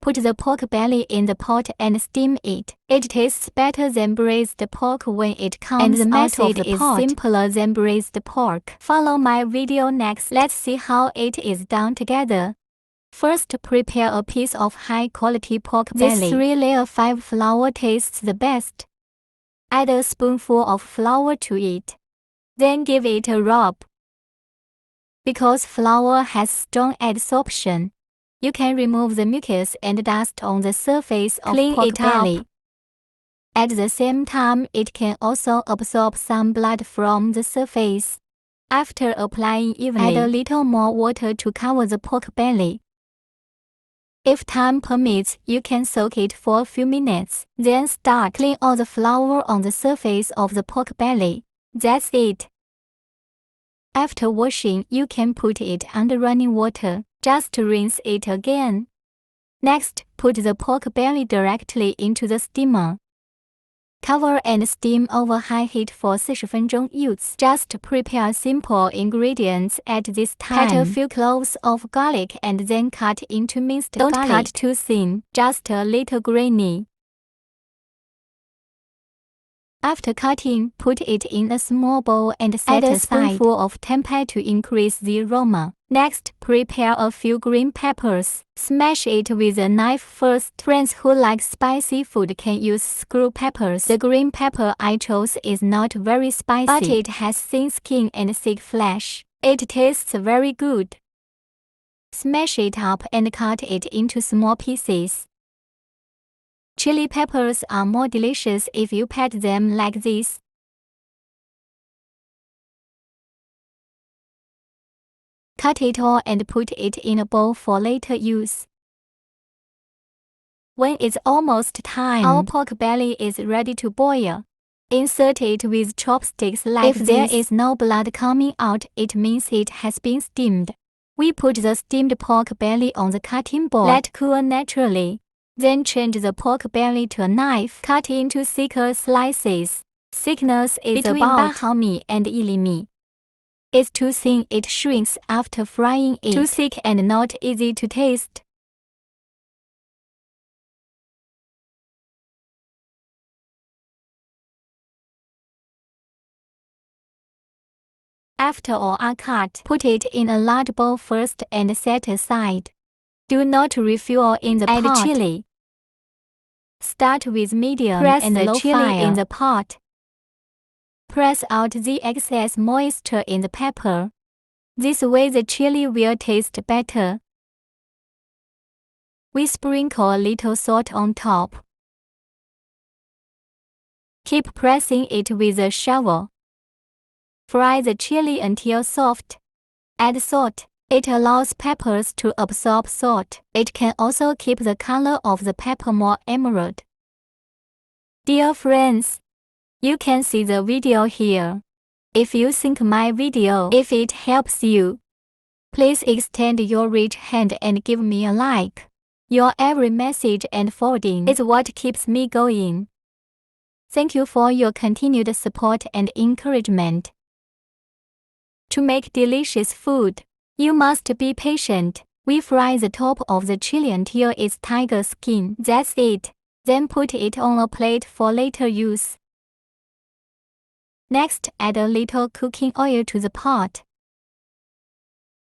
Put the pork belly in the pot and steam it. It tastes better than braised pork when it comes out of the pot. And the method is simpler than braised pork. Follow my video next. Let's see how it is done together. First, prepare a piece of high-quality pork belly. This 3-layer 5 flour tastes the best. Add a spoonful of flour to it. Then give it a rub. Because flour has strong adsorption, you can remove the mucus and dust on the surface of pork belly. At the same time, it can also absorb some blood from the surface. After applying evenly, add a little more water to cover the pork belly. If time permits, you can soak it for a few minutes. Then start. Clean all the flour on the surface of the pork belly. That's it. After washing, you can put it under running water. Just rinse it again. Next, put the pork belly directly into the steamer. Cover and steam over high heat for 40 分钟 Use. Just prepare simple ingredients at this time. Cut a few cloves of garlic and then cut into minced garlic. Don't cut too thin, just a little grainy. After cutting, put it in a small bowl and set aside. Add a spoonful of tempeh to increase the aroma. Next, prepare a few green peppers. Smash it with a knife first. Friends who like spicy food can use screw peppers. The green pepper I chose is not very spicy, but it has thin skin and thick flesh. It tastes very good. Smash it up and cut it into small pieces. Chili peppers are more delicious if you pat them like this. Cut it all and put it in a bowl for later use. When it's almost time, our pork belly is ready to boil. Insert it with chopsticks like this. If there is no blood coming out, it means it has been steamed. We put the steamed pork belly on the cutting board. Let cool naturally. Then change the pork belly to a knife. Cut into thicker slices. Thickness is between about 8 毫米 and 1厘米. It's too thin, it shrinks after frying it. Too thick and not easy to taste. After all are cut, put it in a large bowl first and set aside. Do not refuel in the pot. Add chili. Start with medium and low chili in the pot. Press out the excess moisture in the pepper. This way the chili will taste better. We sprinkle a little salt on top. Keep pressing it with a shovel. Fry the chili until soft. Add salt. It allows peppers to absorb salt. It can also keep the color of the pepper more emerald. Dear friends, you can see the video here. If you think my video, if it helps you, please extend your rich hand and give me a like. Your every message and forwarding is what keeps me going. Thank you for your continued support and encouragement. To make delicious food, you must be patient. We fry the top of the chili until it's tiger skin. That's it. Then put it on a plate for later use. Next, add a little cooking oil to the pot.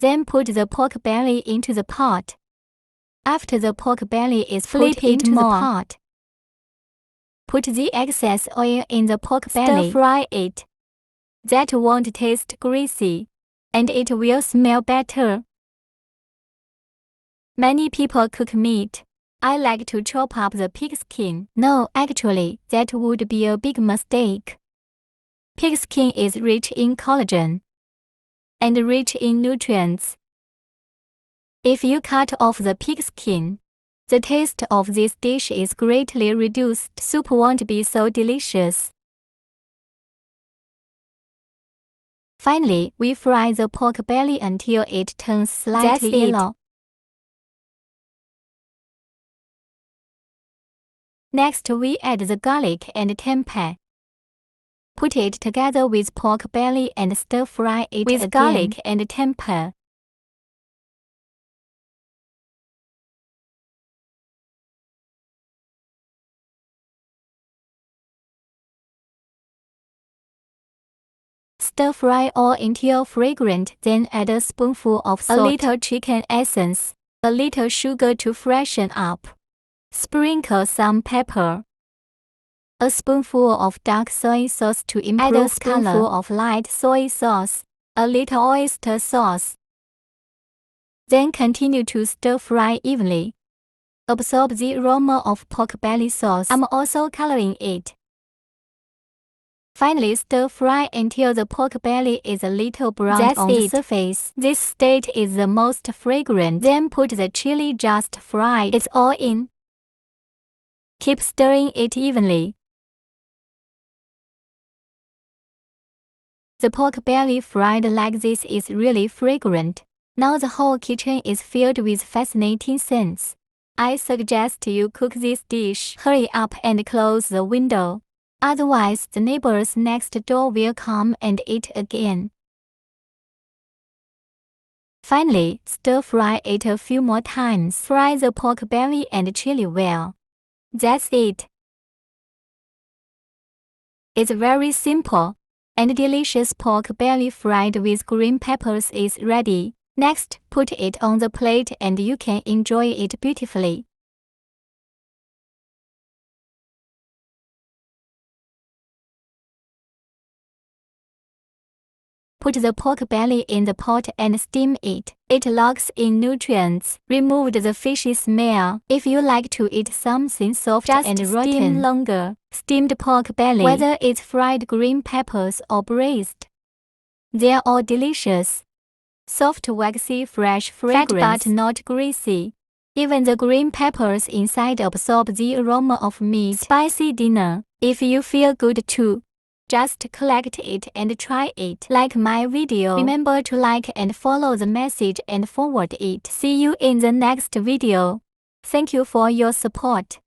Then put the pork belly into the pot. After the pork belly is put into the pot, put the excess oil in the pork belly. Stir fry it. That won't taste greasy, and it will smell better. Many people cook meat. I like to chop up the pig skin. No, actually, that would be a big mistake. Pig skin is rich in collagen and rich in nutrients. If you cut off the pig skin, the taste of this dish is greatly reduced. Soup won't be so delicious. Finally, we fry the pork belly until it turns slightly yellow. Next, we add the garlic and tempeh. Put it together with pork belly and stir fry it with again. Garlic and tempeh. Stir fry all until fragrant, then add a spoonful of salt, a little chicken essence, a little sugar to freshen up. Sprinkle some pepper, a spoonful of dark soy sauce to improve color, add a spoonful of light soy sauce, a little oyster sauce. Then continue to stir fry evenly. Absorb the aroma of pork belly sauce. I'm also coloring it. Finally, stir fry until the pork belly is a little brown on the surface. This state is the most fragrant. Then put the chili just fried. It's all in. Keep stirring it evenly. The pork belly fried like this is really fragrant. Now the whole kitchen is filled with fascinating scents. I suggest you cook this dish. Hurry up and close the window. Otherwise, the neighbors next door will come and eat again. Finally, stir fry it a few more times. Fry the pork belly and chili well. That's it. It's very simple, and delicious pork belly fried with green peppers is ready. Next, put it on the plate and you can enjoy it beautifully. Put the pork belly in the pot and steam it. It locks in nutrients. Remove the fishy smell. If you like to eat something soft and rotten, steam longer. Steamed pork belly, whether it's fried green peppers or braised, they're all delicious. Soft, waxy, fresh fragrance, fat but not greasy. Even the green peppers inside absorb the aroma of meat. Spicy dinner. If you feel good too, just collect it and try it. Like my video. Remember to like and follow the message and forward it. See you in the next video. Thank you for your support.